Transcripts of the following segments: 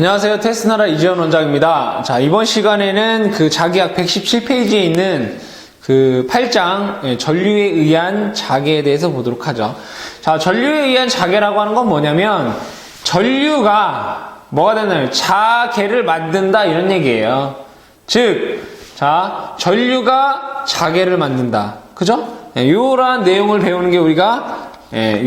안녕하세요. 테스트나라 이재원 원장입니다. 자, 이번 시간에는 그 자기약 117페이지에 있는 그 8장 전류에 의한 자개에 대해서 보도록 하죠. 자, 전류에 의한 자개라고 하는 건 뭐냐면 전류가 뭐가 되나요? 자개를 만든다 이런 얘기예요. 즉, 자, 전류가 자개를 만든다. 그죠? 요런 내용을 배우는 게 우리가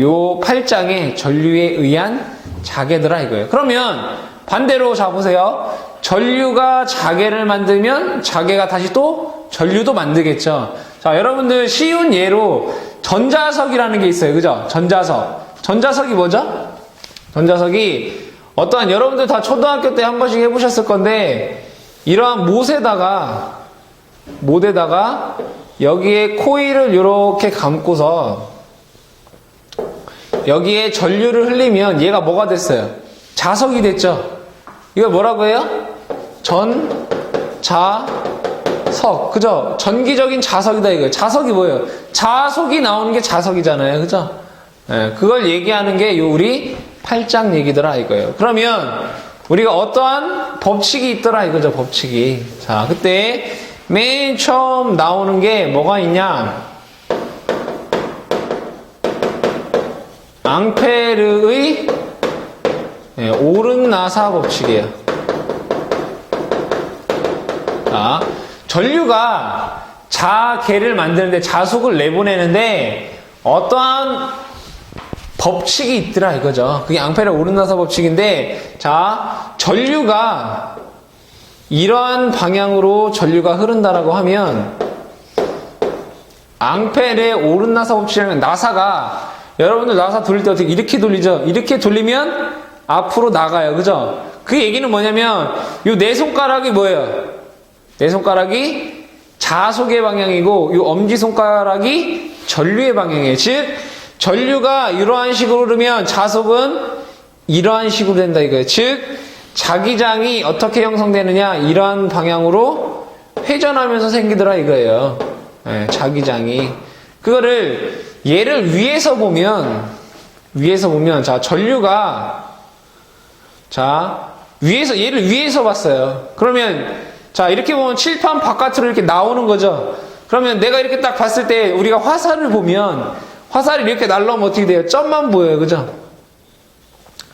요 8장의 전류에 의한 자개더라 이거예요. 그러면 반대로 자 보세요. 전류가 자개를 만들면 자개가 다시 또 전류도 만들겠죠. 자, 여러분들 쉬운 예로 전자석이라는 게 있어요. 그죠? 전자석. 전자석이 뭐죠? 전자석이 어떠한 여러분들 다 초등학교 때 한 번씩 해보셨을 건데 이러한 못에다가 여기에 코일을 이렇게 감고서 여기에 전류를 흘리면 얘가 뭐가 됐어요? 자석이 됐죠? 이걸 뭐라고 해요? 전자석. 그죠? 전기적인 자석이다 이거예요. 자석이 뭐예요? 자석이 나오는 게 자석이잖아요. 그죠? 그걸 얘기하는 게 요 우리 8장 얘기더라 이거예요. 그러면 우리가 어떠한 법칙이 있더라 이거죠, 법칙이. 자, 그때 맨 처음 나오는 게 뭐가 있냐? 앙페르의 오른나사 법칙이에요. 자, 전류가 자개를 만드는데 자속을 내보내는데 어떠한 법칙이 있더라 이거죠. 그게 앙페르의 오른나사 법칙인데, 자, 전류가 이러한 방향으로 전류가 흐른다라고 하면 앙페르의 오른나사 법칙이라는 나사가 여러분들 나사 돌릴 때 어떻게 이렇게 돌리죠? 이렇게 돌리면 앞으로 나가요. 그죠? 그 얘기는 뭐냐면 요 네 손가락이 뭐예요? 네 손가락이 자속의 방향이고 요 엄지손가락이 전류의 방향이에요. 즉 전류가 이러한 식으로 흐르면 자속은 이러한 식으로 된다 이거예요. 즉 자기장이 어떻게 형성되느냐, 이러한 방향으로 회전하면서 생기더라 이거예요. 자기장이. 그거를 얘를 위에서 보면 자, 전류가 얘를 위에서 봤어요. 그러면 자, 이렇게 보면 칠판 바깥으로 이렇게 나오는 거죠. 그러면 내가 이렇게 딱 봤을 때 우리가 화살을 보면 화살이 이렇게 날라오면 어떻게 돼요? 점만 보여요. 그죠?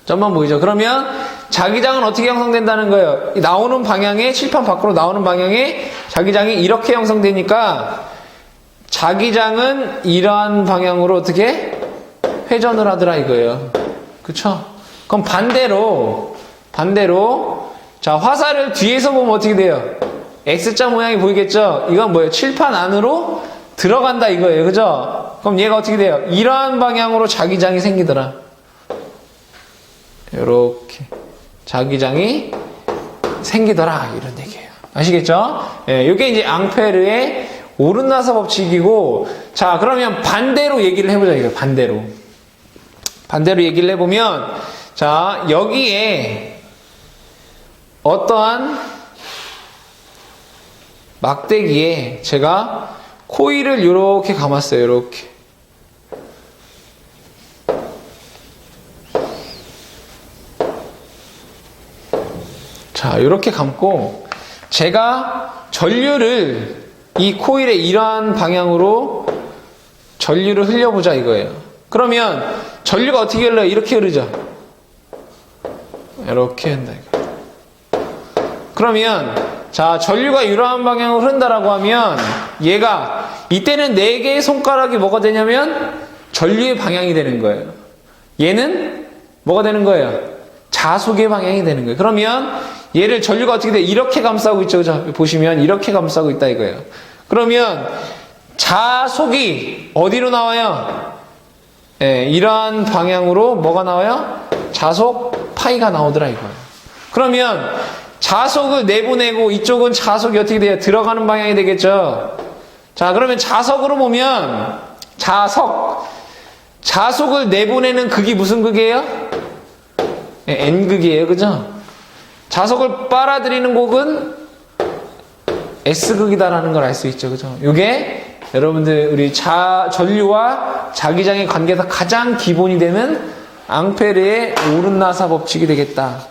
점만 보이죠? 그러면 자기장은 어떻게 형성된다는 거예요? 나오는 방향에, 칠판 밖으로 나오는 방향에 자기장이 이렇게 형성되니까 자기장은 이러한 방향으로 어떻게 회전을 하더라 이거예요. 그쵸? 그럼 반대로 자, 화살을 뒤에서 보면 어떻게 돼요? X자 모양이 보이겠죠? 이건 뭐예요? 칠판 안으로 들어간다 이거예요. 그죠? 그럼 얘가 어떻게 돼요? 이러한 방향으로 자기장이 생기더라. 요렇게 자기장이 생기더라 이런 얘기예요. 아시겠죠? 이게 이제 앙페르의 오른나사 법칙이고, 자, 그러면 반대로 얘기를 해보자 이거예요. 반대로 얘기를 해보면, 자, 여기에 어떠한 막대기에 제가 코일을 이렇게 감았어요. 이렇게. 자, 이렇게 감고 제가 전류를 이 코일에 이러한 방향으로 전류를 흘려보자 이거예요. 그러면 전류가 어떻게 흘러요? 이렇게 흐르죠. 이렇게 한다 이거. 그러면 자, 전류가 이러한 방향으로 흐른다라고 하면 얘가 이때는 4개의 손가락이 뭐가 되냐면 전류의 방향이 되는 거예요. 얘는 뭐가 되는 거예요? 자속의 방향이 되는 거예요. 그러면 얘를 전류가 어떻게 돼? 이렇게 감싸고 있죠. 그죠? 보시면 이렇게 감싸고 있다 이거예요. 그러면 자속이 어디로 나와요? 이러한 방향으로 뭐가 나와요? 자속 파이가 나오더라 이거예요. 그러면 자속을 내보내고 이쪽은 자속이 어떻게 돼요? 들어가는 방향이 되겠죠. 자, 그러면 자석으로 보면 자속을 내보내는 극이 무슨 극이에요? N극이에요. 그죠? 자석을 빨아들이는 곡은 S극이다라는 걸 알 수 있죠. 그죠? 요게 여러분들 우리 전류와 자기장의 관계에서 가장 기본이 되는 앙페르의 오른나사 법칙이 되겠다.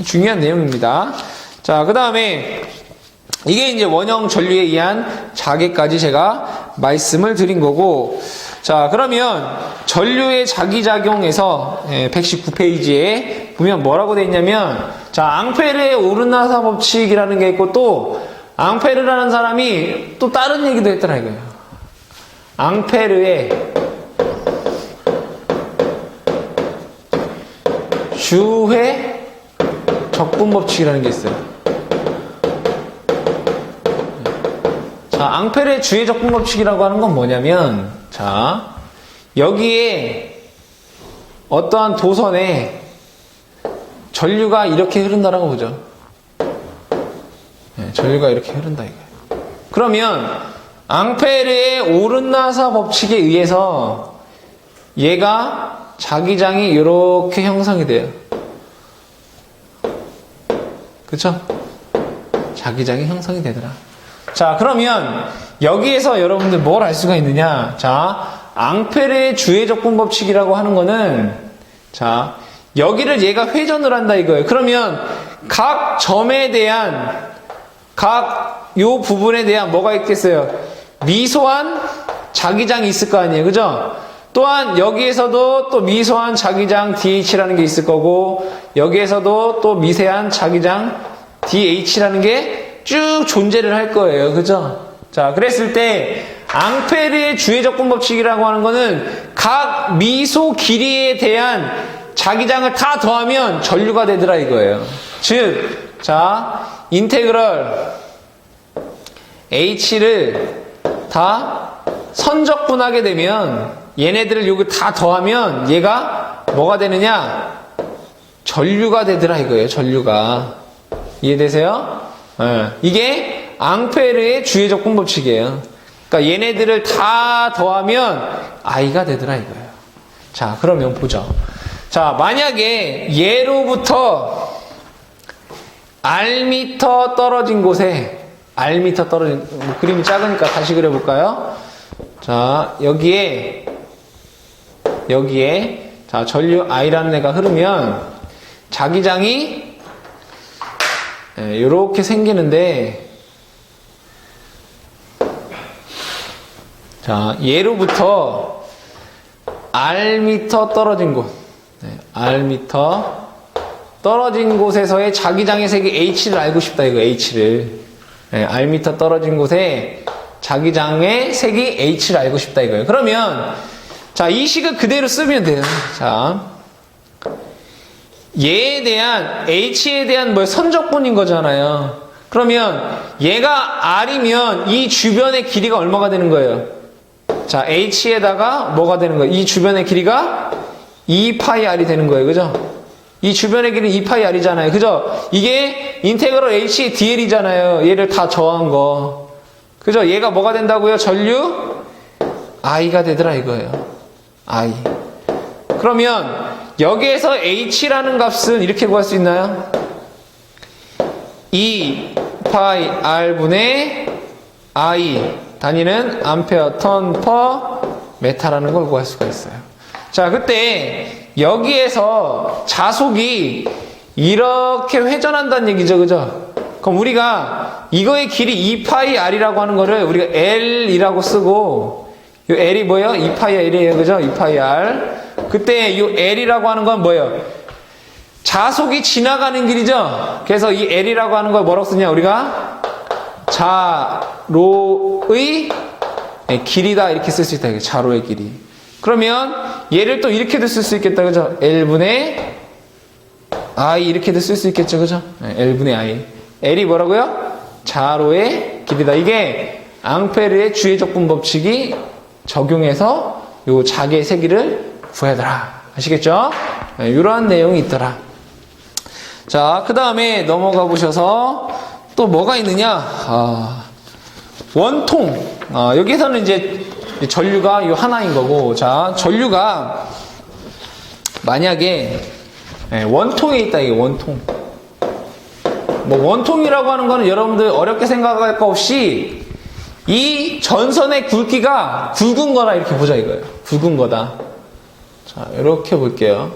중요한 내용입니다. 자, 그 다음에 이게 이제 원형 전류에 의한 자개까지 제가 말씀을 드린 거고, 자, 그러면 전류의 자기작용에서 119페이지에 보면 뭐라고 돼 있냐면, 자, 앙페르의 오르나사 법칙이라는 게 있고, 또 앙페르라는 사람이 또 다른 얘기도 했더라 이거예요. 앙페르의 주회 적분 법칙이라는 게 있어요. 자, 앙페르의 주회 적분 법칙이라고 하는 건 뭐냐면, 자, 여기에 어떠한 도선에 전류가 이렇게 흐른다라고 보죠. 네, 전류가 이렇게 흐른다 이거예요. 그러면 앙페르의 오른나사 법칙에 의해서 얘가 자기장이 이렇게 형성이 돼요. 그쵸? 자기장이 형성이 되더라. 자, 그러면 여기에서 여러분들 뭘 알 수가 있느냐? 자, 앙페르의 주회 적분 법칙이라고 하는 거는, 자, 여기를 얘가 회전을 한다 이거예요. 그러면 각 점에 대한, 각 요 부분에 대한 뭐가 있겠어요? 미소한 자기장이 있을 거 아니에요. 그죠? 또한 여기에서도 또 미소한 자기장 DH라는 게 있을 거고, 여기에서도 또 미세한 자기장 DH라는 게 쭉 존재를 할 거예요. 그죠? 자, 그랬을 때 앙페르의 주회 적분 법칙이라고 하는 거는 각 미소 길이에 대한 자기장을 다 더하면 전류가 되더라 이거예요. 즉, 자, 인테그럴 H를 다 선적분하게 되면, 얘네들을 여기 다 더하면 얘가 뭐가 되느냐? 전류가 되더라 이거예요. 전류가. 이해되세요? 네. 이게 앙페르의 주회 적분 법칙이에요. 그러니까 얘네들을 다 더하면 I가 되더라 이거예요. 자, 그러면 보죠. 자, 만약에 얘로부터 R미터 떨어진 곳에, R미터 떨어진, 그림이 작으니까 다시 그려볼까요? 자, 여기에 자, 전류 I라는 애가 흐르면 자기장이 이렇게 생기는데, 자, 얘로부터 R미터 떨어진 곳, R미터 떨어진 곳에서의 자기장의 색이 H를 알고 싶다 이거. H를 R미터 떨어진 곳에 자기장의 색이 H를 알고 싶다 이거예요. 그러면 자, 이 식을 그대로 쓰면 돼요. 자, 얘에 대한, H에 대한 뭐 선적분인 거잖아요. 그러면 얘가 R이면 이 주변의 길이가 얼마가 되는 거예요? 자, H에다가 뭐가 되는 거예요? 이 주변의 길이가 2πr이 되는 거예요. 그죠? 이 주변의 길이는 2πr이잖아요. 그죠? 이게 인테그럴 H dl이잖아요. 얘를 다 더한 거. 그죠? 얘가 뭐가 된다고요? 전류 I가 되더라 이거예요. I. 그러면 여기에서 H라는 값은 이렇게 구할 수 있나요? 2πr분의 I 단위는 암페어 턴 퍼 메타라는 걸 구할 수가 있어요. 자, 그때 여기에서 자속이 이렇게 회전한다는 얘기죠. 그죠? 그럼 우리가 이거의 길이 2πr이라고 하는 거를 우리가 L이라고 쓰고, 이 L이 뭐예요? 2πr이에요. 그죠? 2πr. 그때 이 L이라고 하는 건 뭐예요? 자속이 지나가는 길이죠? 그래서 이 L이라고 하는 걸 뭐라고 쓰냐? 우리가 자로의 길이다 이렇게 쓸 수 있다. 자로의 길이. 그러면 얘를 또 이렇게도 쓸 수 있겠다. 그죠? L분의 I 이렇게도 쓸 수 있겠죠. 그죠? L분의 I. L이 뭐라고요? 자로의 길이다. 이게 앙페르의 주회 적분 법칙이 적용해서 요 자개의 세기를 구해더라. 아시겠죠? 이러한 내용이 있더라. 자, 그 다음에 넘어가 보셔서 또 뭐가 있느냐? 원통. 여기서는 이제 전류가 요 하나인 거고, 자, 전류가 만약에 원통에 있다. 이게 원통. 뭐 원통이라고 하는 거는 여러분들 어렵게 생각할 거 없이 이 전선의 굵기가 굵은 거다 이렇게 보자 이거예요. 굵은 거다. 자, 이렇게 볼게요.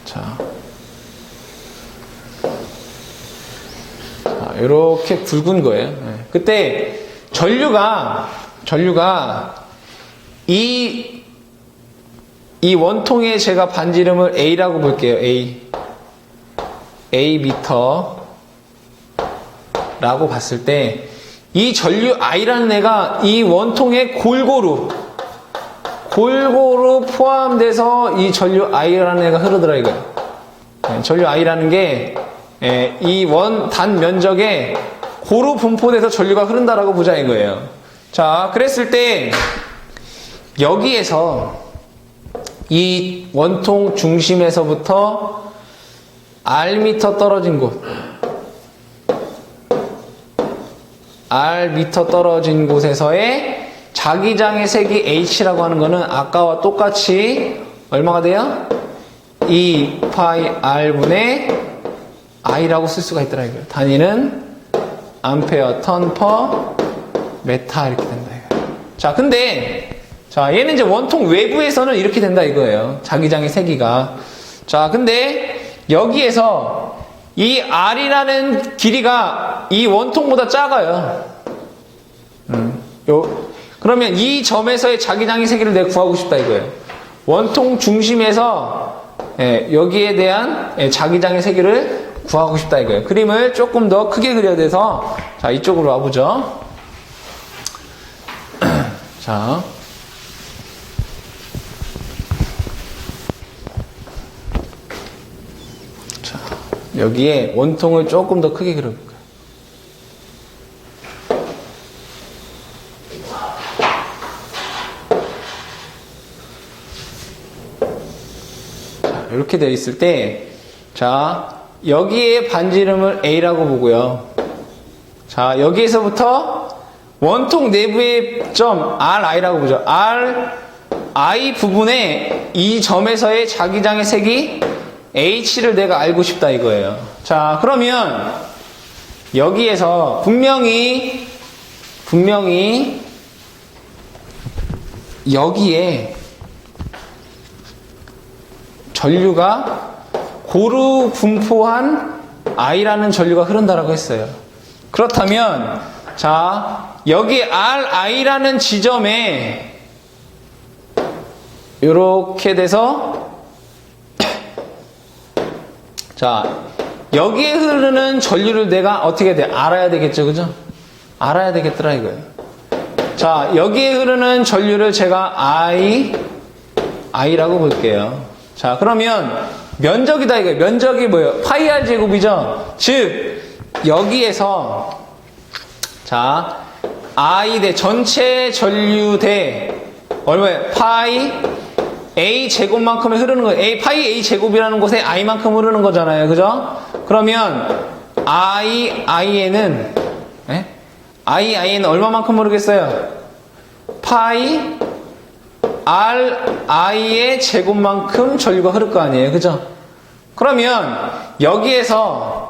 자, 이렇게 굵은 거예요. 예. 그때 전류가 이 원통에 제가 반지름을 A라고 볼게요. A 미터라고 봤을 때 이 전류 I라는 애가 이 원통에 골고루 포함돼서 이 전류 I라는 애가 흐르더라 이거예요. 전류 I라는 게 이 단 면적에 고루 분포돼서 전류가 흐른다라고 보자 이거예요. 자, 그랬을 때 여기에서 이 원통 중심에서부터 R미터 떨어진 곳, R미터 떨어진 곳에서의 자기장의 색이 H라고 하는 거는 아까와 똑같이 얼마가 돼요? 2 파이 R분의 I라고 쓸 수가 있더라 이거예요. 단위는 암페어 턴 퍼 메타 이렇게 된다 이거예요. 자, 근데 얘는 이제 원통 외부에서는 이렇게 된다 이거예요. 자기장의 세기가. 자, 근데 여기에서 이 R이라는 길이가 이 원통보다 작아요. 그러면 이 점에서의 자기장의 세기를 내가 구하고 싶다 이거예요. 원통 중심에서 여기에 대한 자기장의 세기를 구하고 싶다 이거예요. 그림을 조금 더 크게 그려야 돼서 자, 이쪽으로 와보죠. 자, 여기에 원통을 조금 더 크게 그려볼까요? 자, 이렇게 되어 있을 때, 자, 여기에 반지름을 A라고 보고요. 자, 여기에서부터 원통 내부의 점 RI라고 보죠. RI 부분에 이 점에서의 자기장의 색이 H를 내가 알고 싶다 이거예요. 자, 그러면 여기에서 분명히 여기에 전류가 고루 분포한 I라는 전류가 흐른다라고 했어요. 그렇다면 자, 여기 RI라는 지점에 이렇게 돼서 자, 여기에 흐르는 전류를 내가 어떻게 돼? 알아야 되겠죠, 그죠? 알아야 되겠더라 이거예요. 자, 여기에 흐르는 전류를 제가 I라고 볼게요. 자, 그러면 면적이다 이거예요. 면적이 뭐예요? 파이 R 제곱이죠. 즉 여기에서 자, I 대 전체 전류 대 얼마예요? 파이 A 제곱만큼에 흐르는 거예요. 파이 A 제곱이라는 곳에 I만큼 흐르는 거잖아요. 그죠? 그러면 II에는 얼마만큼 흐르겠어요? 파이 RI의 제곱만큼 전류가 흐를 거 아니에요. 그죠? 그러면 여기에서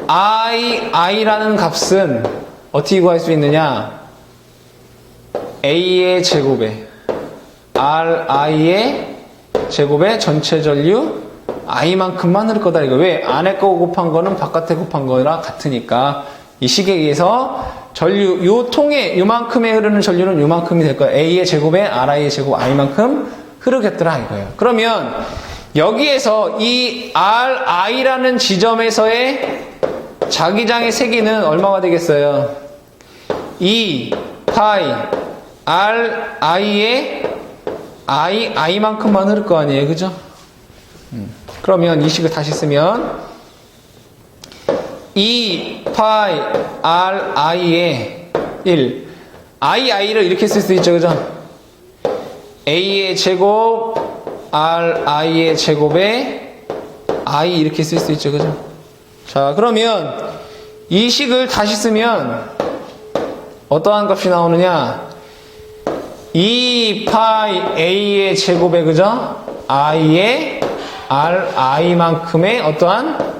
II라는 값은 어떻게 구할 수 있느냐? A의 제곱에 RI의 제곱에 전체 전류 I만큼만 흐를 거다 이거. 왜? 안에 거 곱한 거는 바깥에 곱한 거랑 같으니까 이 식에 의해서 전류 요 통에 요만큼에 흐르는 전류는 요만큼이 될 거예요. A의 제곱에 RI의 제곱 I만큼 흐르겠더라 이거예요. 그러면 여기에서 이 RI라는 지점에서의 자기장의 세기는 얼마가 되겠어요? 2 파이 RI의 I만큼만 흐를 거 아니에요. 그죠? 그러면 이 식을 다시 쓰면 2 파이 RI의 1 II를 이렇게 쓸 수 있죠. 그죠? A의 제곱 RI의 제곱에 I 이렇게 쓸 수 있죠. 그죠? 자, 그러면 이 식을 다시 쓰면 어떠한 값이 나오느냐? 2 파이 A의 제곱에 그죠? I의 RI만큼의 어떠한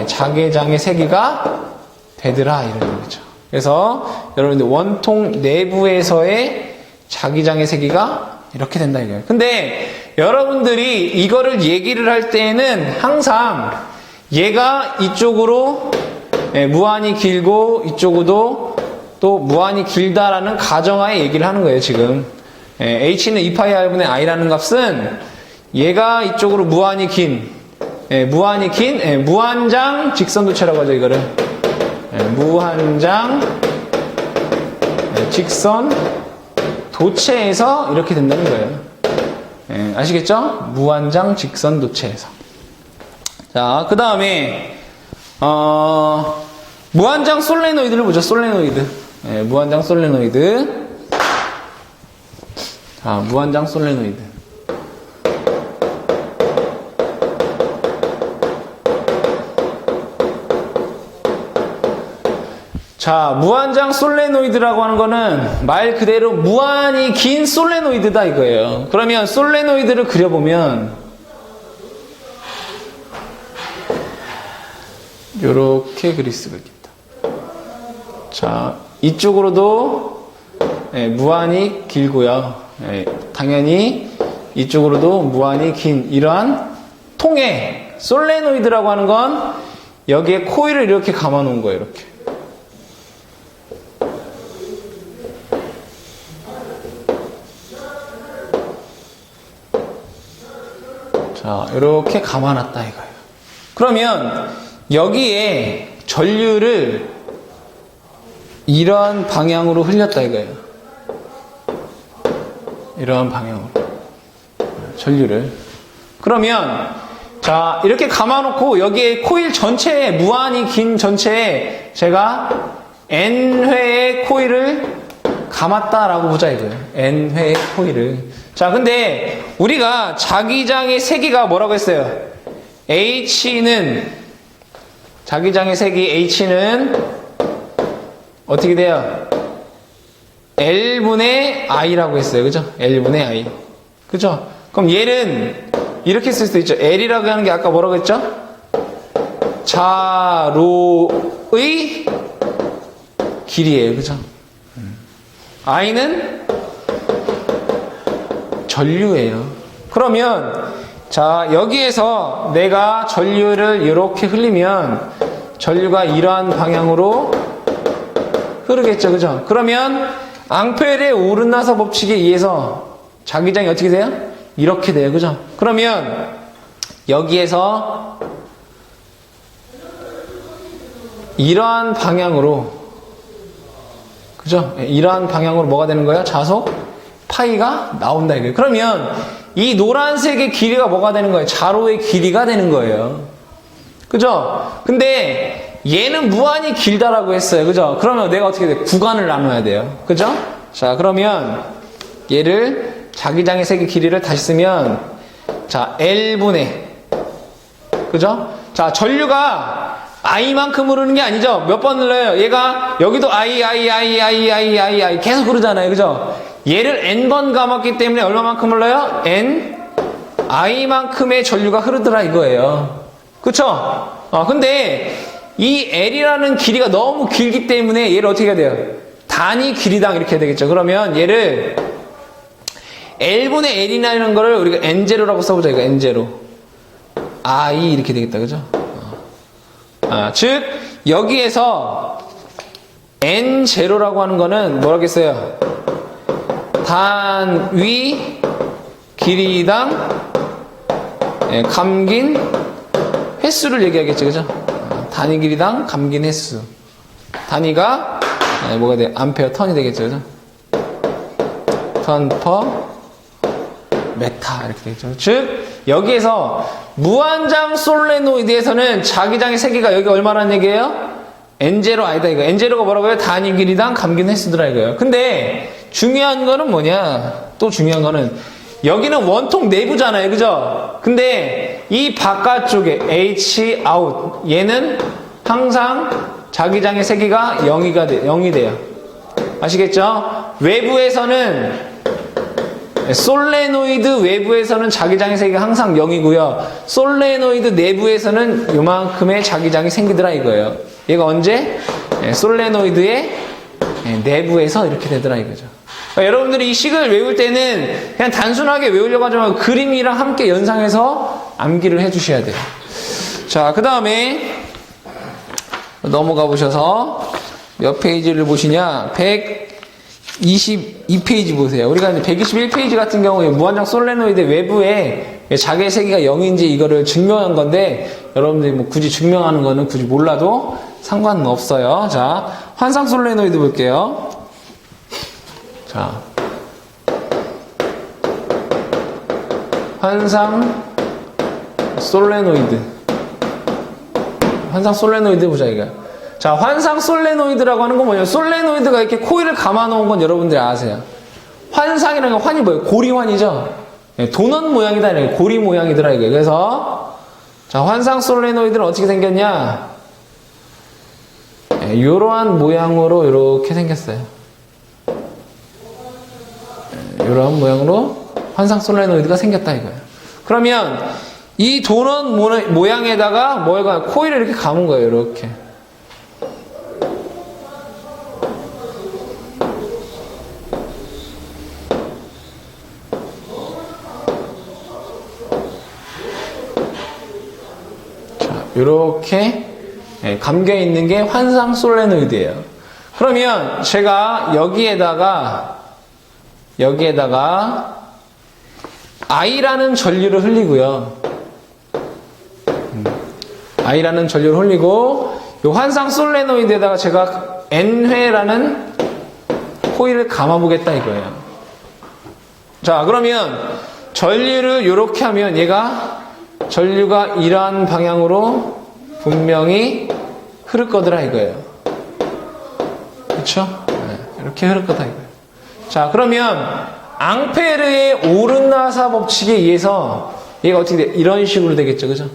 자개장의 세기가 되더라 이런 거죠. 그래서 여러분들 원통 내부에서의 자기장의 세기가 이렇게 된다 이거예요. 근데 여러분들이 이거를 얘기를 할 때에는 항상 얘가 이쪽으로 무한히 길고 이쪽으로도 또 무한히 길다라는 가정하에 얘기를 하는 거예요, 지금. h는 2파이r분의 i라는 값은 얘가 이쪽으로 무한히 긴 무한장 직선도체라고 하죠, 이거를. 무한장 직선 도체에서 이렇게 된다는 거예요. 아시겠죠? 무한장 직선 도체에서. 자, 그 다음에 무한장 솔레노이드를 보죠. 솔레노이드. 무한장 솔레노이드. 자, 무한장 솔레노이드. 자, 무한장 솔레노이드라고 하는 거는 말 그대로 무한히 긴 솔레노이드다 이거예요. 그러면 솔레노이드를 그려보면 요렇게 그릴 수가 있겠다. 자, 이쪽으로도 무한히 길고요. 당연히 이쪽으로도 무한히 긴 이러한 통에 솔레노이드라고 하는 건 여기에 코일을 이렇게 감아 놓은 거예요. 이렇게. 자, 이렇게 감아놨다 이거예요. 그러면 여기에 전류를 이런 방향으로 흘렸다 이거예요. 이런 방향으로 전류를. 그러면 자, 이렇게 감아놓고 여기에 코일 전체에 무한히 긴 전체에 제가 N회의 코일을 감았다라고 보자 이거예요. N회의 코일을. 자, 근데 우리가 자기장의 세기가 뭐라고 했어요? 자기장의 세기 H는 어떻게 돼요? L분의 I라고 했어요. 그죠? L분의 I. 그죠? 그럼 얘는 이렇게 쓸 수도 있죠. L이라고 하는 게 아까 뭐라고 했죠? 자로의 길이에요. 그죠? I는 전류예요. 그러면 자, 여기에서 내가 전류를 이렇게 흘리면 전류가 이러한 방향으로 흐르겠죠. 그죠? 그러면 앙페르의 오르나서 법칙에 의해서 자기장이 어떻게 돼요? 이렇게 돼요. 그죠? 그러면 여기에서 이러한 방향으로, 그죠? 이러한 방향으로 뭐가 되는 거예요? 자속 파이가 나온다 이거예요. 그러면 이 노란색의 길이가 뭐가 되는 거예요? 자로의 길이가 되는 거예요. 그죠? 근데 얘는 무한히 길다라고 했어요. 그죠? 그러면 내가 어떻게 돼? 구간을 나눠야 돼요. 그죠? 자, 그러면 얘를 자기장의 세기 길이를 다시 쓰면 자, L분의, 그죠? 자, 전류가 I만큼 흐르는 게 아니죠? 몇 번 흘러요? 얘가 여기도 I 계속 흐르잖아요. 그죠? 얘를 N번 감았기 때문에 얼마만큼 흘러요? N, I만큼의 전류가 흐르더라 이거예요. 그쵸? 근데 이 L이라는 길이가 너무 길기 때문에 얘를 어떻게 해야 돼요? 단위 길이당 이렇게 해야 되겠죠. 그러면 얘를 L분의 L이라는 거를 우리가 N0라고 써보자. 이거 N0. I 이렇게 되겠다. 그죠? 즉 여기에서 N0라고 하는 거는 뭐라겠어요? 단위 길이당 감긴 횟수를 얘기하겠죠. 그죠? 단위 길이당 감긴 횟수. 단위가 뭐가 돼요? 암페어 턴이 되겠죠. 그죠? 턴 퍼 메타 이렇게 되겠죠. 즉 여기에서 무한장 솔레노이드에서는 자기장의 세기가 여기 얼마라는 얘기예요? N0 아니다 이거. N0가 뭐라고요? 단위 길이당 감긴 횟수더라 이거예요. 근데 중요한 거는 뭐냐? 또 중요한 거는 여기는 원통 내부잖아요. 그죠? 근데 이 바깥쪽에 H out 얘는 항상 자기장의 세기가 0이 돼요. 아시겠죠? 외부에서는 솔레노이드 외부에서는 자기장의 세기가 항상 0이고요. 솔레노이드 내부에서는 요만큼의 자기장이 생기더라 이거예요. 얘가 언제? 솔레노이드의 내부에서 이렇게 되더라 이거죠. 그러니까 여러분들이 이 식을 외울 때는 그냥 단순하게 외우려고 하지 말고 그림이랑 함께 연상해서 암기를 해주셔야 돼요. 자, 그 다음에 넘어가 보셔서 몇 페이지를 보시냐? 122페이지 보세요. 우리가 이제 121페이지 같은 경우에 무한정 솔레노이드 외부에 자기의 세기가 0인지 이거를 증명한 건데, 여러분들이 뭐 굳이 증명하는 거는 굳이 몰라도 상관은 없어요. 자, 환상 솔레노이드 볼게요. 자, 환상 솔레노이드. 환상 솔레노이드 보자, 이거. 자, 환상 솔레노이드라고 하는 건 뭐냐면, 솔레노이드가 이렇게 코일을 감아 놓은 건 여러분들이 아세요. 환상이라는 건 환이 뭐예요? 고리환이죠? 도넛 모양이다, 이렇게. 고리 모양이더라, 이게. 그래서, 자, 환상 솔레노이드는 어떻게 생겼냐? 이러한 모양으로 이렇게 생겼어요. 이러한 모양으로 환상 솔레노이드가 생겼다, 이거예요. 그러면, 이 도넛 모양에다가 뭐가 코일을 이렇게 감은 거예요, 이렇게. 이렇게 감겨 있는 게 환상 솔레노이드예요. 그러면 제가 여기에다가 I라는 전류를 흘리고요. I라는 전류를 흘리고 이 환상 솔레노이드에다가 제가 N회라는 코일을 감아보겠다 이거예요. 자, 그러면 전류를 이렇게 하면 얘가 전류가 이러한 방향으로 분명히 흐를 거더라 이거예요. 그렇죠? 네, 이렇게 흐를 거다 이거예요. 자, 그러면 앙페르의 오른나사 법칙에 의해서 얘가 어떻게 돼? 이런 식으로 되겠죠, 그죠?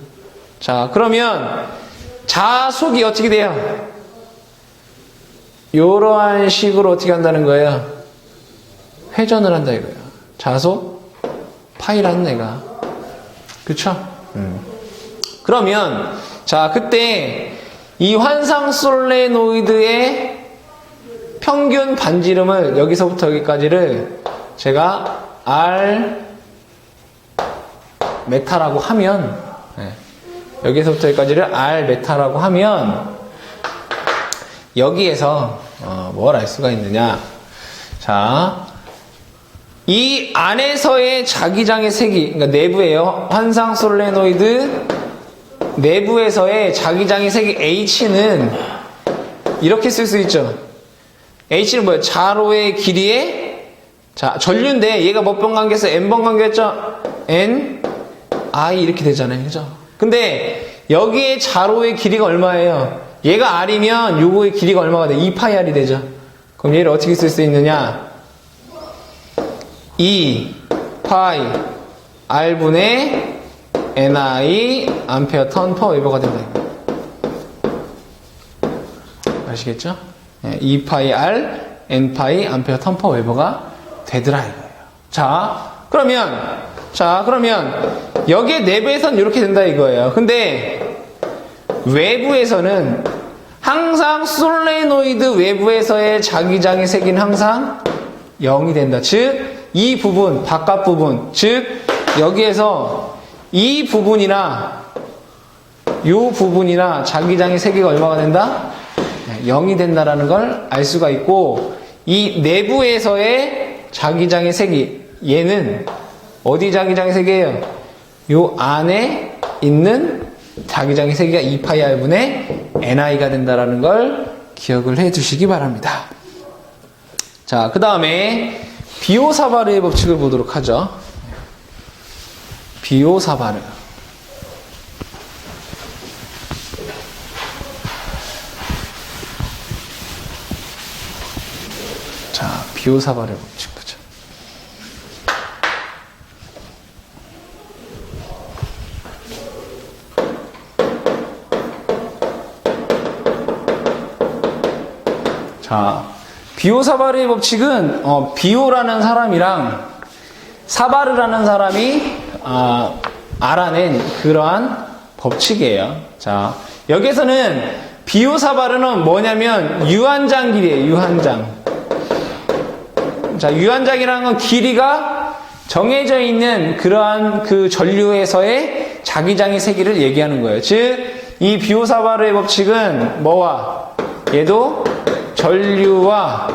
자, 그러면 자속이 어떻게 돼요? 이러한 식으로 어떻게 한다는 거예요? 회전을 한다 이거예요. 자속 파이라는 애가, 그렇죠? 그러면 자, 그때 이 환상 솔레노이드의 평균 반지름을 여기서부터 여기까지를 제가 R 메타라고 하면, 여기서부터 여기까지를 R 메타라고 하면 여기에서 뭘 알 수가 있느냐? 자, 이 안에서의 자기장의 세기, 그러니까 내부에요. 환상 솔레노이드 내부에서의 자기장의 세기 H는 이렇게 쓸 수 있죠. H는 뭐예요? 자로의 길이에, 자, 전류인데 얘가 몇 번 관계해서 N번 관계했죠? N, I 이렇게 되잖아요. 그죠? 근데 여기에 자로의 길이가 얼마예요? 얘가 R이면 요거의 길이가 얼마가 돼? 2파이 R이 되죠. 그럼 얘를 어떻게 쓸 수 있느냐? 2파이 R분의 NI 암페어 턴 퍼 웨버가 된다. 아시겠죠? 2파이 R N파이 암페어 턴 퍼 웨버가 되더라 이거예요. 자, 그러면 여기에 내부에서는 이렇게 된다 이거예요. 근데 외부에서는 항상 솔레노이드 외부에서의 자기장의 세기는 항상 0이 된다. 즉, 이 부분, 바깥 부분, 즉 여기에서 이 부분이나 이 부분이나 자기장의 세기가 얼마가 된다? 0이 된다라는 걸 알 수가 있고, 이 내부에서의 자기장의 세기, 얘는 어디 자기장의 세기예요? 요 안에 있는 자기장의 세기가 2파이 R분의 NI가 된다라는 걸 기억을 해 두시기 바랍니다. 자, 그 다음에 비오사바르의 법칙을 보도록 하죠. 비오사바르. 자, 비오사바르의 법칙 보죠. 자, 비오사바르의 법칙은 비오라는 사람이랑 사바르라는 사람이 알아낸 그러한 법칙이에요. 자, 여기서는 비오사바르는 뭐냐면 유한장길이에요. 유한장. 자, 유한장이라는 건 길이가 정해져 있는 그러한 그 전류에서의 자기장의 세기를 얘기하는 거예요. 즉, 이 비오사바르의 법칙은 뭐와? 얘도 전류와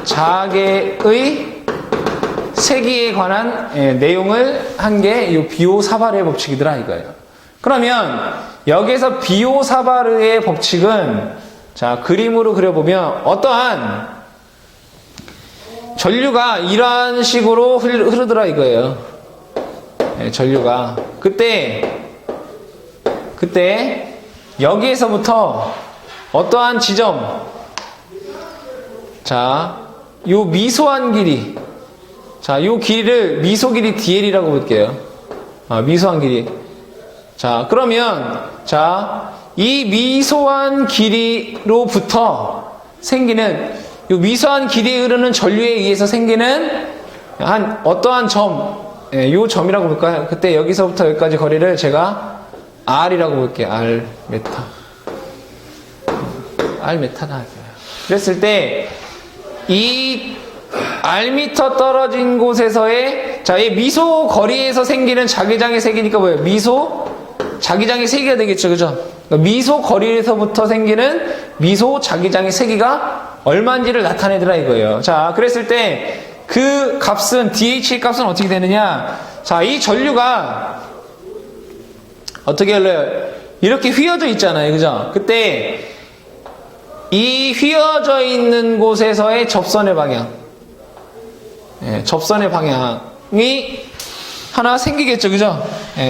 자개의 세기에 관한 내용을 한 게 이 비오사바르의 법칙이더라 이거예요. 그러면 여기서 비오사바르의 법칙은 자 그림으로 그려보면 어떠한 전류가 이러한 식으로 흐르더라 이거예요. 전류가 그때 여기에서부터 어떠한 지점 자 요 미소한 길이 자 요 길이를 미소 길이 DL이라고 볼게요. 미소한 길이 자 그러면 자 이 미소한 길이로부터 생기는 요 미소한 길이에 흐르는 전류에 의해서 생기는 한 어떠한 점 요 점이라고 볼까요? 그때 여기서부터 여기까지 거리를 제가 R이라고 볼게요. R 메타. R 메타다. 그랬을 때, 이 R미터 떨어진 곳에서의, 자, 이 미소 거리에서 생기는 자기장의 세기니까 뭐예요? 미소, 자기장의 세기가 되겠죠. 그죠? 그러니까 미소 거리에서부터 생기는 미소 자기장의 세기가 얼마인지를 나타내더라 이거예요. 자, 그랬을 때, 그 값은, DH의 값은 어떻게 되느냐? 자, 이 전류가 어떻게 흘러요? 이렇게 휘어져 있잖아요. 그죠? 그때 이 휘어져 있는 곳에서의 접선의 방향, 접선의 방향이 하나 생기겠죠. 그죠?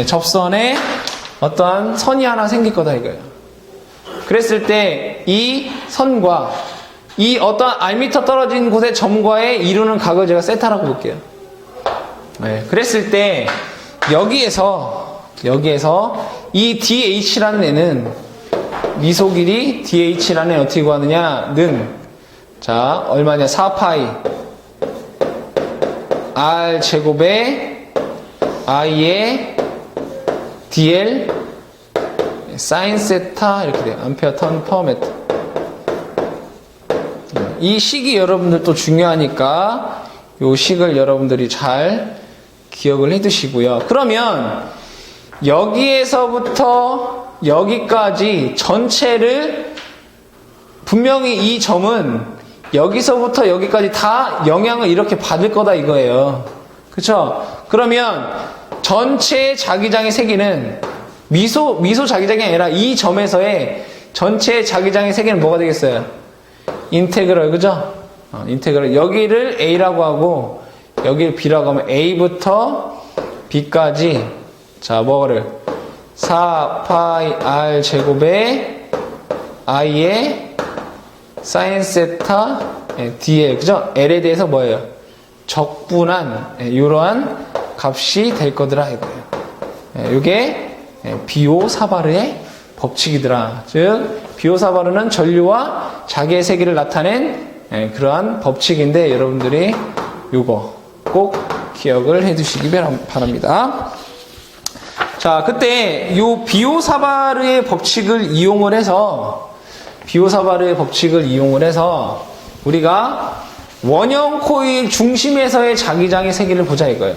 접선에 어떠한 선이 하나 생길 거다 이거예요. 그랬을 때 이 선과 이 어떤 R미터 떨어진 곳의 점과의 이루는 각을 제가 세타라고 볼게요. 그랬을 때 여기에서 이 DH라는 애는 미소 길이 DH라는 애 어떻게 구하느냐? 자 얼마냐? 4파이 R 제곱에 I의 DL 사인 세타 이렇게 돼요. 암페어 턴 퍼 미터. 이 식이 여러분들도 중요하니까 이 식을 여러분들이 잘 기억을 해 두시고요. 그러면 여기에서부터 여기까지 전체를 분명히 이 점은 여기서부터 여기까지 다 영향을 이렇게 받을 거다 이거예요. 그쵸? 그러면 전체 자기장의 세기는 미소 자기장이 아니라 이 점에서의 전체 자기장의 세기는 뭐가 되겠어요? 인테그럴, 그죠? 인테그럴. 여기를 A라고 하고, 여기를 B라고 하면 A부터 B까지, 자, 뭐를? 4파이 R 제곱에 I의 사인 세타 D에, 그죠? L에 대해서 뭐예요? 적분한, 이러한 값이 될 거더라, 이거예요. 이게 비오사바르의 법칙이더라. 즉, 비오사바르는 전류와 자기의 세기를 나타낸 그러한 법칙인데 여러분들이 이거 꼭 기억을 해 두시기 바랍니다. 자, 그때 이 비오사바르의 법칙을 이용을 해서 우리가 원형 코일 중심에서의 자기장의 세기를 보자 이거예요.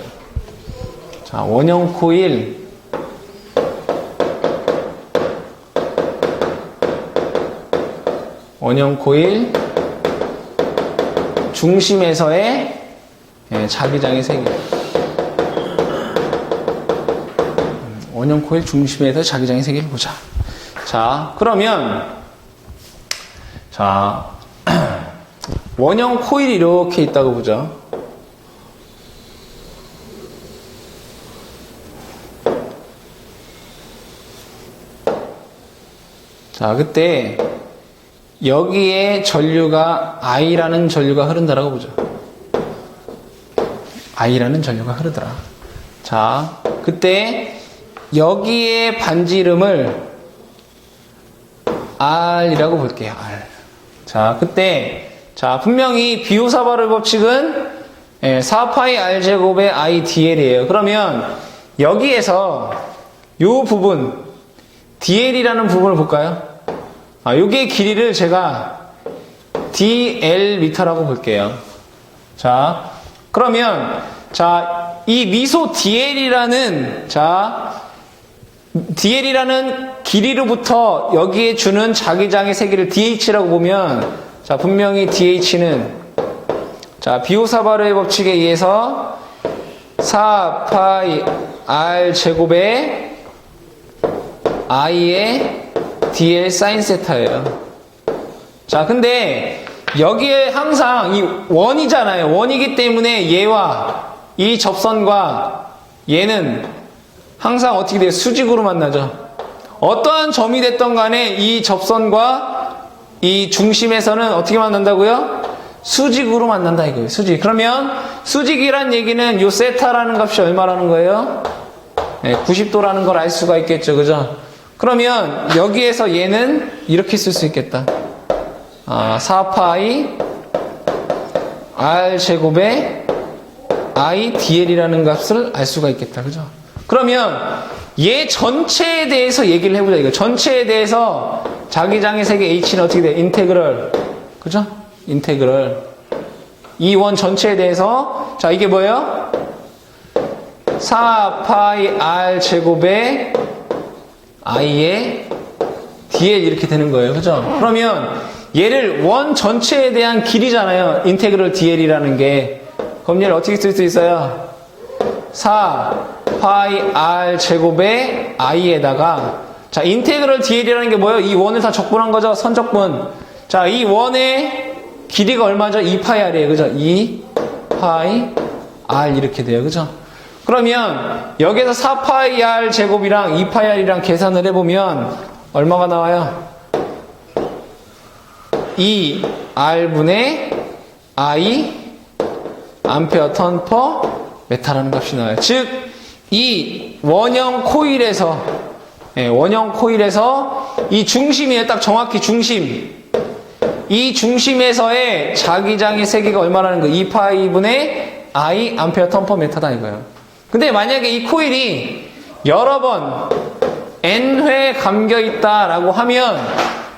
자, 원형 코일 중심에서의 자기장의 세기. 원형 코일 중심에서 자기장의 세기를 보자. 자, 그러면 자 원형 코일이 이렇게 있다고 보죠. 자, 그때 여기에 전류가 I라는 전류가 흐른다라고 보죠. I라는 전류가 흐르더라. 자, 그때 여기에 반지 이름을 R이라고 볼게요. R. 자, 그때 자 분명히 비오사바르 법칙은 4파이 R 제곱의 I DL이에요. 그러면 여기에서 이 부분 DL이라는 부분을 볼까요? 요게 길이를 제가 DL 미터라고 볼게요. 자, 그러면, 자, 이 미소 DL이라는, 자, DL이라는 길이로부터 여기에 주는 자기장의 세기를 DH라고 보면, 자, 분명히 DH는, 자, 비오사바르의 법칙에 의해서 4파이 R 제곱의 I의 DL 사인 세타예요. 자, 근데 여기에 항상 이 원이잖아요. 원이기 때문에 얘와 이 접선과 얘는 항상 어떻게 돼요? 수직으로 만나죠. 어떠한 점이 됐던 간에 이 접선과 이 중심에서는 어떻게 만난다고요? 수직으로 만난다 이거예요. 수직. 그러면 수직이란 얘기는 요 세타라는 값이 얼마라는 거예요? 네, 90도라는 걸 알 수가 있겠죠. 그죠? 그러면 여기에서 얘는 이렇게 쓸 수 있겠다. 4파이 R 제곱의 I DL이라는 값을 알 수가 있겠다. 그죠? 그러면 얘 전체에 대해서 얘기를 해보자. 이거 전체에 대해서 자기장의 세계 H는 어떻게 돼? 인테그럴. 그죠? 인테그럴. 이 원 전체에 대해서, 자, 이게 뭐예요? 4파이 R 제곱의 I의 DL 이렇게 되는 거예요. 그죠? 그러면 얘를 원 전체에 대한 길이잖아요. 인테그럴 DL이라는 게. 그럼 얘를 어떻게 쓸 수 있어요? 4파이 R 제곱의 I에다가, 자, 인테그럴 DL이라는 게 뭐예요? 이 원을 다 적분한 거죠? 선적분. 자, 이 원의 길이가 얼마죠? 2파이 R이에요. 그죠? 2파이 R 이렇게 돼요. 그죠? 그러면 여기에서 4파이 R 제곱이랑 2파이 R이랑 계산을 해보면 얼마가 나와요? 2R분의 I 암페어 턴 퍼 메타라는 값이 나와요. 즉, 이 원형 코일에서 이 중심이에요. 딱 정확히 중심. 이 중심에서의 자기장의 세기가 얼마라는 거예요? 2파이분의 I 암페어 턴 퍼 메타다 이거예요. 근데 만약에 이 코일이 여러 번 N회 감겨 있다라고 하면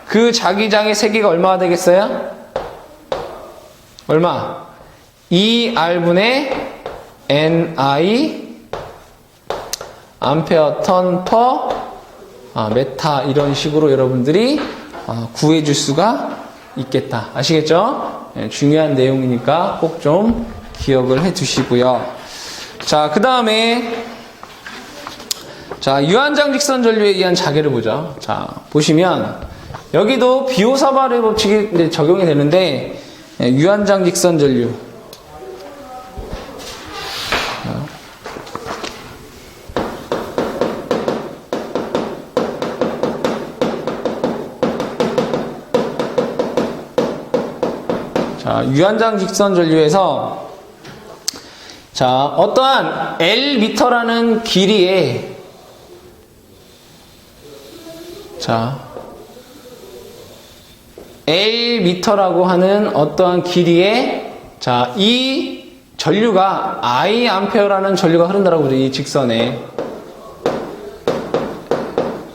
그 자기장의 세기가 얼마가 되겠어요? 얼마? 2R분의 NI 암페어 턴 퍼 메타 이런 식으로 여러분들이 구해줄 수가 있겠다. 아시겠죠? 네, 중요한 내용이니까 꼭 좀 기억을 해 두시고요. 자, 그 다음에 자, 유한장직선 전류에 의한 자개를 보죠. 자, 보시면 여기도 비오사바르의 법칙이 적용이 되는데 유한장직선 전류 자, 유한장직선 전류에서 자, 어떠한 L미터라는 길이에 자, L미터라고 하는 어떠한 길이에 자, 이 전류가 I 암페어라는 전류가 흐른다라고 보죠. 이 직선에.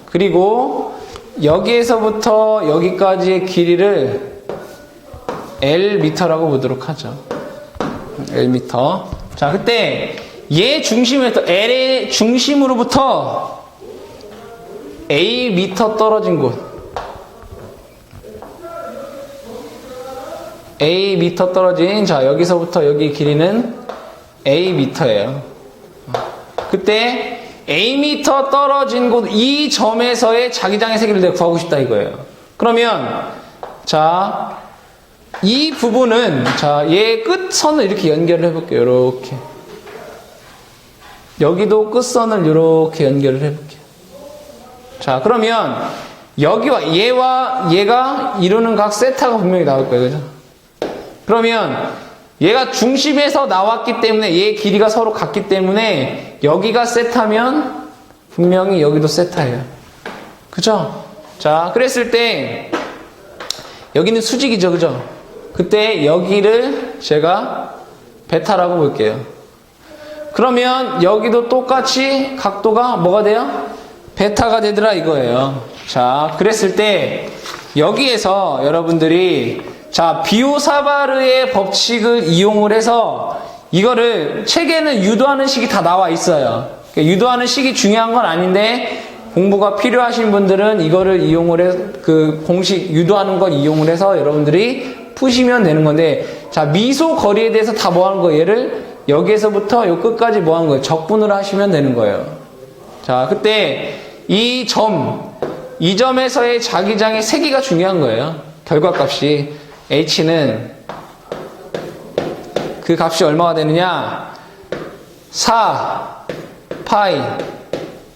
그리고 여기에서부터 여기까지의 길이를 L미터라고 보도록 하죠. L미터. 자, 그때 얘 중심에서 L의 중심으로부터 A미터 떨어진 곳 A미터 떨어진 자, 여기서부터 여기 길이는 A미터예요. 그때 A미터 떨어진 곳 이 점에서의 자기장의 세기를 내가 구하고 싶다 이거예요. 그러면 자, 이 부분은 자, 얘 끝선을 이렇게 연결을 해볼게요. 이렇게 여기도 끝선을 이렇게 연결을 해볼게요. 자, 그러면 여기와 얘가 이루는 각 세타가 분명히 나올 거예요. 그죠? 그러면 얘가 중심에서 나왔기 때문에 얘 길이가 서로 같기 때문에 여기가 세타면 분명히 여기도 세타예요. 그죠? 자, 그랬을 때 여기는 수직이죠. 그죠? 그때 여기를 제가 베타라고 볼게요. 그러면 여기도 똑같이 각도가 뭐가 돼요? 베타가 되더라 이거예요. 자, 그랬을 때 여기에서 여러분들이 자, 비오사바르의 법칙을 이용을 해서 이거를 책에는 유도하는 식이 다 나와 있어요. 그러니까 유도하는 식이 중요한 건 아닌데 공부가 필요하신 분들은 이거를 이용을 해서 그 공식 유도하는 걸 이용을 해서 여러분들이 푸시면 되는 건데, 자, 미소 거리에 대해서 다 뭐 하는 거예요? 얘를 여기에서부터 요 끝까지 뭐 하는 거예요? 적분을 하시면 되는 거예요. 자, 그때 이 점에서의 자기장의 세기가 중요한 거예요. 결과값이. h는 그 값이 얼마가 되느냐? 4 파이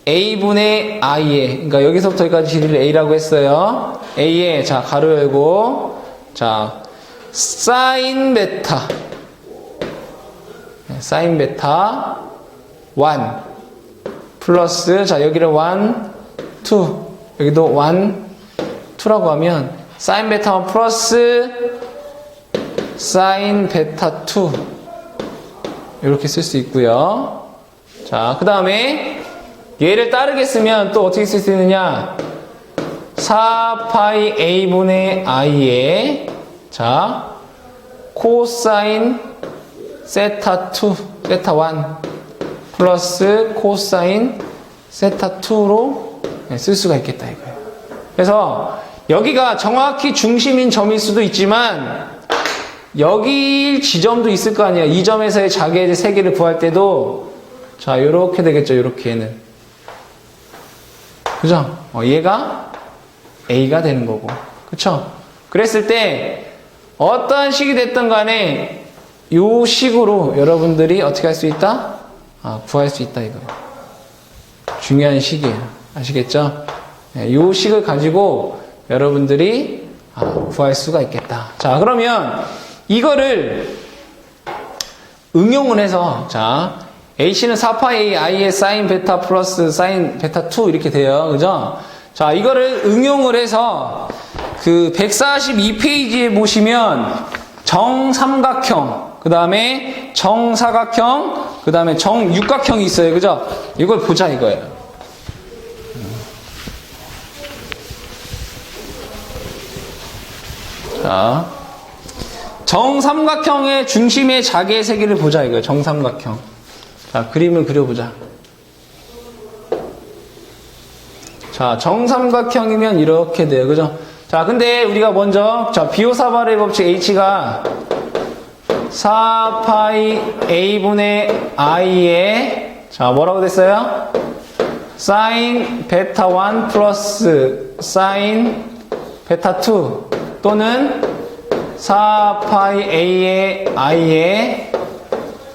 a분의 i에, 그러니까 여기서부터 여기까지 길이를 a라고 했어요. a에, 자, 가로 열고, 자, 사인 베타 1 플러스, 자, 여기를 1, 2, 여기도 1, 2라고 하면 사인 베타 1 플러스 사인 베타 2 이렇게 쓸 수 있고요. 자, 그 다음에 얘를 따르게 쓰면 또 어떻게 쓸 수 있느냐? 4파이 a분의 i에, 자, 코사인 세타 2, 세타 1 플러스 코사인 세타 2로 쓸 수가 있겠다 이거예요. 그래서 여기가 정확히 중심인 점일 수도 있지만 여기 지점도 있을 거 아니에요. 이 점에서의 자기의 세기를 구할 때도, 자, 요렇게 되겠죠. 요렇게 얘는. 그죠? 얘가 A가 되는 거고. 그쵸? 그랬을 때 어떠한 식이 됐든 간에 요 식으로 여러분들이 어떻게 할 수 있다? 구할 수 있다 이거예요. 중요한 식이에요. 아시겠죠? 요 식을 가지고 여러분들이 구할 수가 있겠다. 자, 그러면 이거를 응용을 해서, 자, H는 4파이 I의 사인 베타 플러스 사인 베타 2 이렇게 돼요. 그죠? 자, 이거를 응용을 해서 그 142페이지에 보시면 정삼각형, 그 다음에 정사각형, 그 다음에 정육각형이 있어요. 그죠? 이걸 보자 이거예요. 자, 정삼각형의 중심의 자기의 세기를 보자 이거예요. 정삼각형. 자, 그림을 그려보자. 자, 정삼각형이면 이렇게 돼요. 그죠? 자, 근데 우리가 먼저, 자, 비호사발의 법칙 H가 4파이 A분의 I에, 자, 뭐라고 됐어요? 사인 베타 1 플러스 사인 베타 2 또는 4파이 A의 I에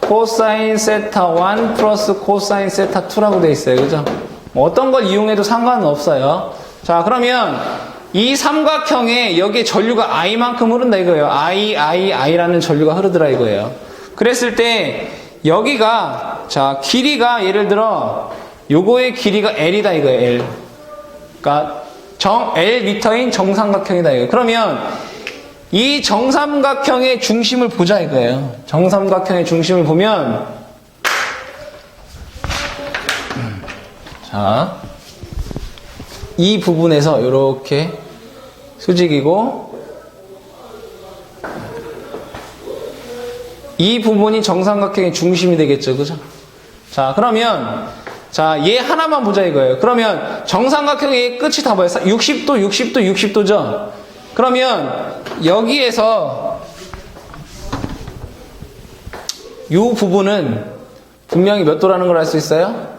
코사인 세타 1 플러스 코사인 세타 2라고 되어 있어요. 그죠? 뭐 어떤 걸 이용해도 상관은 없어요. 자, 그러면 이 삼각형에 여기에 전류가 I만큼 흐른다 이거예요. I라는 전류가 흐르더라 이거예요. 그랬을 때 여기가, 자, 길이가 예를 들어 요거의 길이가 L이다 이거예요. L. 그러니까 L 미터인 정삼각형이다 이거예요. 그러면 이 정삼각형의 중심을 보자 이거예요. 정삼각형의 중심을 보면, 자, 이 부분에서 이렇게 수직이고, 이 부분이 정삼각형의 중심이 되겠죠. 그죠? 자, 그러면, 자, 얘 하나만 보자 이거예요. 그러면 정삼각형의 끝이 다 뭐예요? 60도, 60도, 60도죠? 그러면 여기에서 이 부분은 분명히 몇 도라는 걸 알 수 있어요?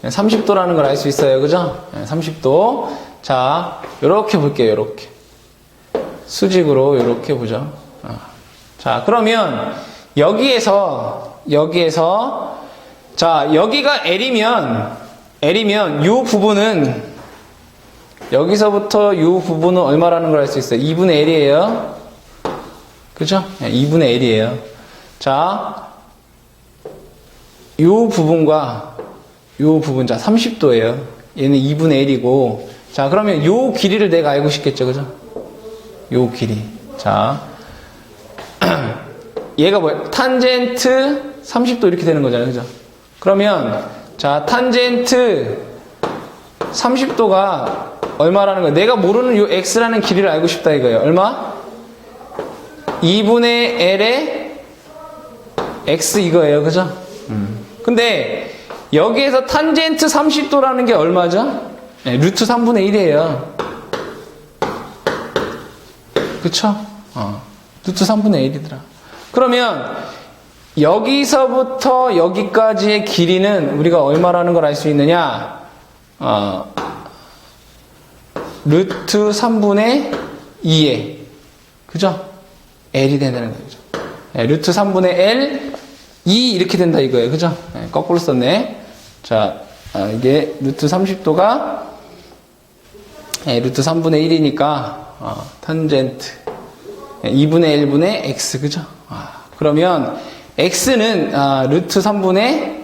30도라는 걸 알 수 있어요. 그죠? 30도. 자, 요렇게 볼게요. 요렇게. 수직으로 요렇게 보죠. 자, 그러면 여기에서 자, 여기가 L이면 요 부분은 여기서부터 이 부분은 얼마라는 걸 알 수 있어요? 2분의 L이에요. 그죠? 2분의 L이에요. 자, 이 부분과 이 부분, 자, 30도예요. 얘는 2분의 L이고, 자, 그러면 이 길이를 내가 알고 싶겠죠? 그죠? 이 길이. 자, 얘가 뭐예요? 탄젠트 30도 이렇게 되는 거잖아요. 그죠? 그러면, 자, 탄젠트 30도가 얼마라는 거예요? 내가 모르는 요 x라는 길이를 알고 싶다 이거예요. 얼마? 2분의 l의 x 이거예요. 그죠? 근데 여기에서 탄젠트 30도라는 게 얼마죠? 네, 루트 3분의 1이에요. 그쵸? 루트 3분의 1이더라. 그러면 여기서부터 여기까지의 길이는 우리가 얼마라는 걸 알 수 있느냐? 루트 3분의 2에, 그죠? L이 된다는 거죠. 네, 루트 3분의 L, 2 이렇게 된다 이거예요. 그죠? 네, 거꾸로 썼네. 자, 이게 루트 30도가 루트 3분의 1이니까 탄젠트 2분의 1분의 x, 그죠? 그러면 x는 루트 3분의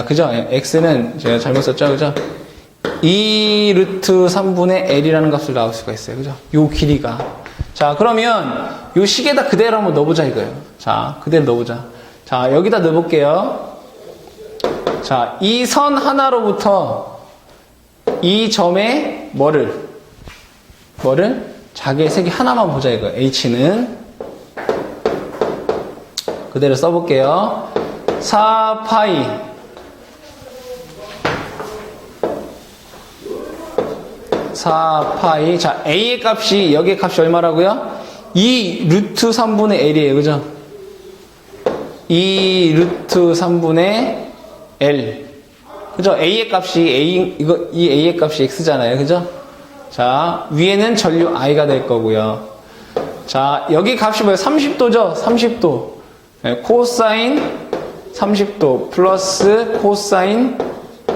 그죠? x는 제가 잘못 썼죠, 그죠? 2 루트 3분의 l이라는 값을 나올 수가 있어요, 그죠? 요 길이가. 자, 그러면 요 식에다 그대로 한번 넣어보자 이거예요. 자, 그대로 넣어보자. 자, 여기다 넣어볼게요. 자, 이 선 하나로부터 이 점에 뭐를 자기의 색이 하나만 보자 이거. h는 그대로 써볼게요. 4파이 자, a의 값이, 여기의 값이 얼마라고요? 2 루트 3분의 l이에요, 그죠? 2 루트 3분의 l, 그죠? a의 값이 이 a의 값이 x잖아요, 그죠? 자, 위에는 전류 i가 될 거고요. 자, 여기 값이 뭐예요? 30도죠? 30도. 네, 코사인 30도 플러스 코사인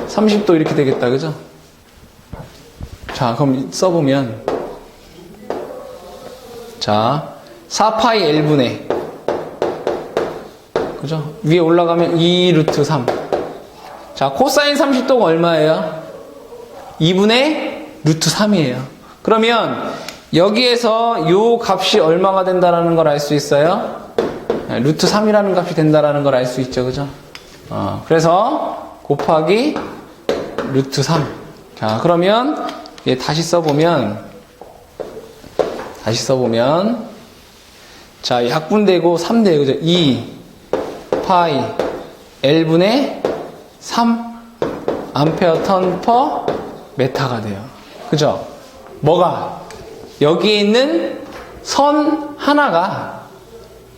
30도 이렇게 되겠다, 그죠? 자, 그럼 써보면, 자, 4파이 L분의, 그죠? 위에 올라가면 2 루트 3. 자, 코사인 30도가 얼마예요? 2분의 루트 3이에요. 그러면 여기에서 요 값이 얼마가 된다라는 걸 알 수 있어요? 루트 3이라는 값이 된다라는 걸 알 수 있죠, 그죠? 그래서 곱하기 루트 3. 자, 그러면 얘 다시 써보면, 자, 약분되고 3돼요, 그죠? 2 파이 L분의 3 암페어 턴 퍼 메타가 돼요. 그죠? 뭐가? 여기에 있는 선 하나가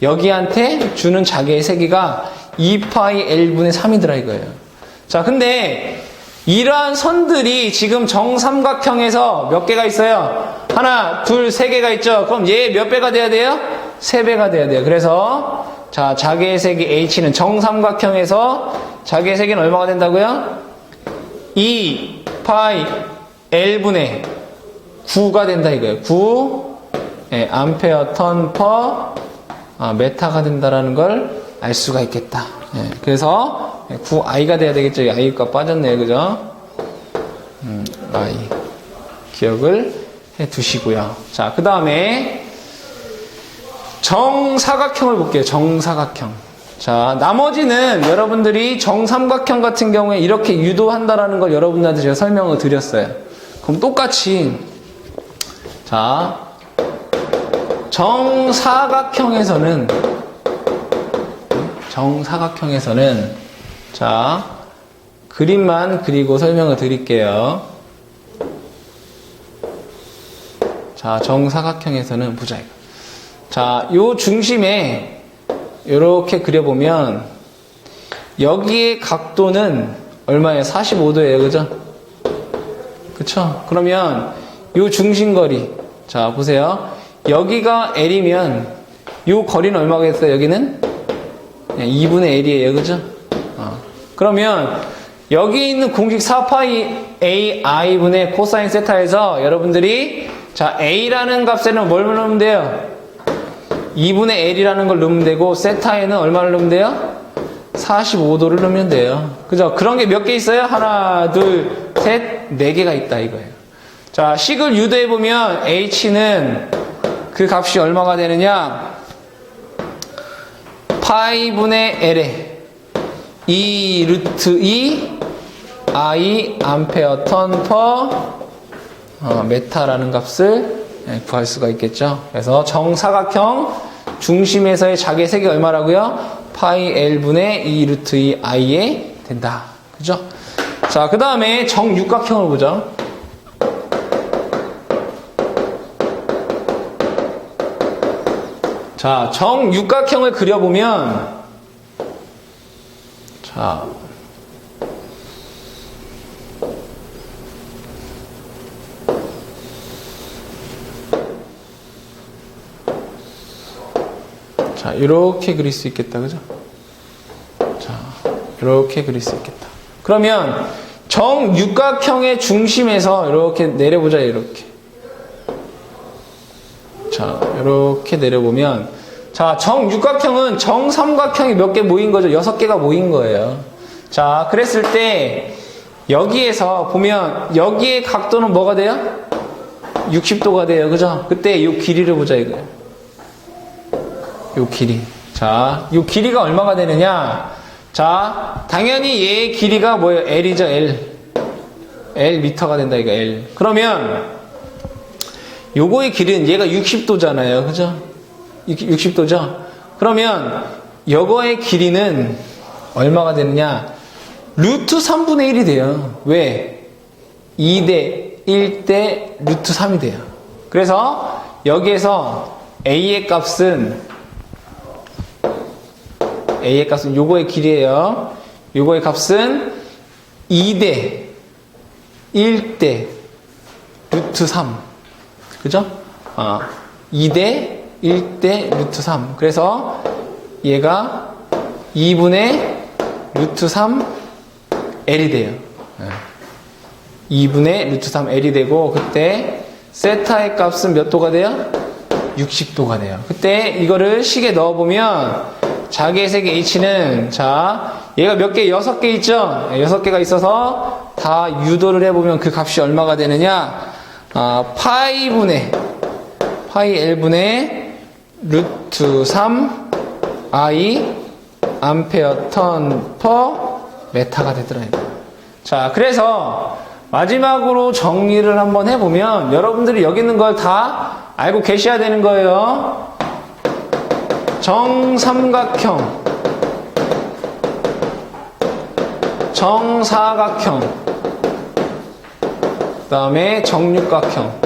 여기한테 주는 자기의 세기가 2파이 L분의 3이더라 이거예요. 자, 근데 이러한 선들이 지금 정삼각형에서 몇 개가 있어요? 하나, 둘, 세 개가 있죠? 그럼 얘 몇 배가 돼야 돼요? 3배가 돼야 돼요. 그래서 자, 자기의 세기 H는 정삼각형에서 자기의 세기는 얼마가 된다고요? 2 파이 L분의 9가 된다 이거예요. 9 암페어 턴 퍼 메타가 된다라는 걸 알 수가 있겠다. 그래서 9i가 돼야 되겠죠. i 값 빠졌네요, 그죠? i 기억을 해 두시고요. 자, 그 다음에 정사각형을 볼게요. 정사각형. 자, 나머지는 여러분들이 정삼각형 같은 경우에 이렇게 유도한다라는 걸 여러분들한테 제가 설명을 드렸어요. 그럼 똑같이 자, 정사각형에서는 자, 그림만 그리고 설명을 드릴게요. 자, 정사각형에서는 보자 이거. 자, 요 중심에 이렇게 그려보면 여기의 각도는 얼마예요? 45도예요, 그죠? 그쵸? 그러면 요 중심거리, 자 보세요. 여기가 L이면 요 거리는 얼마겠어요? 여기는 2분의 L이에요, 그죠? 그러면 여기 있는 공식 4파이 AI분의 코사인 세타에서 여러분들이 자, A라는 값에는 뭘 넣으면 돼요? 2분의 L이라는 걸 넣으면 되고 세타에는 얼마를 넣으면 돼요? 45도를 넣으면 돼요. 그죠? 그런 게 몇 개 있어요? 하나, 둘, 셋, 4개가 있다 이거예요. 자, 식을 유도해보면 H는 그 값이 얼마가 되느냐? 파이분의 L에 2 루트 2 I 암페어 턴 퍼 메타라는 값을 구할 수가 있겠죠. 그래서 정사각형 중심에서의 자기의 색이 얼마라고요? 파이 L분의 2 루트 2 I에 된다. 그죠? 자, 그 다음에 정육각형을 보자. 자, 정육각형을 그려보면, 자, 이렇게 그릴 수 있겠다, 그죠? 자, 이렇게 그릴 수 있겠다. 그러면 정육각형의 중심에서 이렇게 내려보자, 이렇게. 자, 이렇게 내려보면, 자, 정육각형은 정삼각형이 몇 개 모인 거죠? 6개가 모인 거예요. 자, 그랬을 때, 여기에서 보면, 여기의 각도는 뭐가 돼요? 60도가 돼요, 그죠? 그때 이 길이를 보자, 이거예요. 요 길이. 자, 요 길이가 얼마가 되느냐? 자, 당연히 얘의 길이가 뭐예요? L이죠, L. L 미터가 된다, 이거 L. 그러면, 요거의 길이는 얘가 60도잖아요. 그죠? 60도죠? 그러면, 요거의 길이는 얼마가 되느냐? 루트 3분의 1이 돼요. 왜? 2대 1대 루트 3이 돼요. 그래서, 여기에서 A의 값은 요거의 길이에요. 요거의 값은 2대 1대 루트 3. 그죠? 2대 1대 루트 3. 그래서 얘가 2분의 루트 3 L이 돼요. 2분의 루트 3 L이 되고, 그때 세타의 값은 몇 도가 돼요? 60도가 돼요. 그때 이거를 식에 넣어보면, 자기의 세계 H는, 자, 얘가 몇 개? 6개 있죠? 6개가 있어서 다 유도를 해보면 그 값이 얼마가 되느냐? 파이 L분의 루트 3 I 암페어 턴 퍼 메타가 되더라고요. 자, 그래서 마지막으로 정리를 한번 해보면 여러분들이 여기 있는 걸 다 알고 계셔야 되는 거예요. 정삼각형, 정사각형, 그 다음에 정육각형.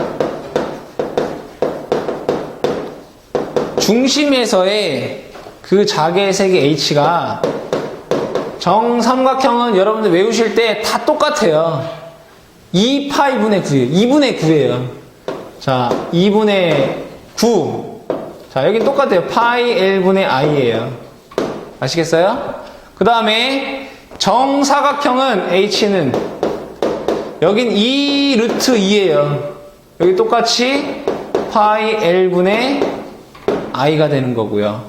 중심에서의 그 자개의 세계 H가 정삼각형은 여러분들 외우실 때 다 똑같아요. 2파이분의 9예요. 2분의 9예요. 자, 2분의 9. 자, 여긴 똑같아요. 파이 L분의 I예요. 아시겠어요? 그 다음에 정사각형은 H는 여긴 2 루트 2예요. 여기 똑같이 파이 L분의 I가 되는 거고요.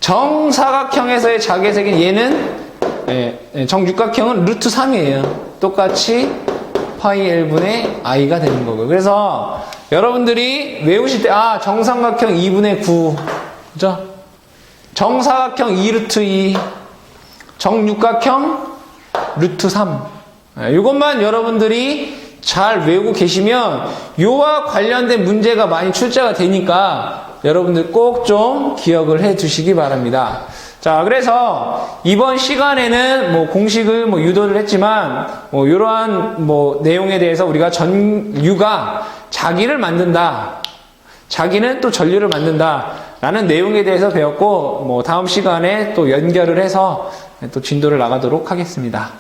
정사각형에서의 자개색인 얘는 정육각형은 루트 3이에요. 똑같이 파이 L분의 I가 되는 거고요. 그래서 여러분들이 외우실 때, 정삼각형 2분의 9. 그죠? 정사각형 2 루트 2. 정육각형 루트 3. 이것만 여러분들이 잘 외우고 계시면 요와 관련된 문제가 많이 출제가 되니까 여러분들 꼭 좀 기억을 해 두시기 바랍니다. 자, 그래서 이번 시간에는 뭐 공식을 유도를 했지만 이러한 내용에 대해서 우리가 전류가 자기를 만든다. 자기는 또 전류를 만든다. 라는 내용에 대해서 배웠고 다음 시간에 또 연결을 해서 또 진도를 나가도록 하겠습니다.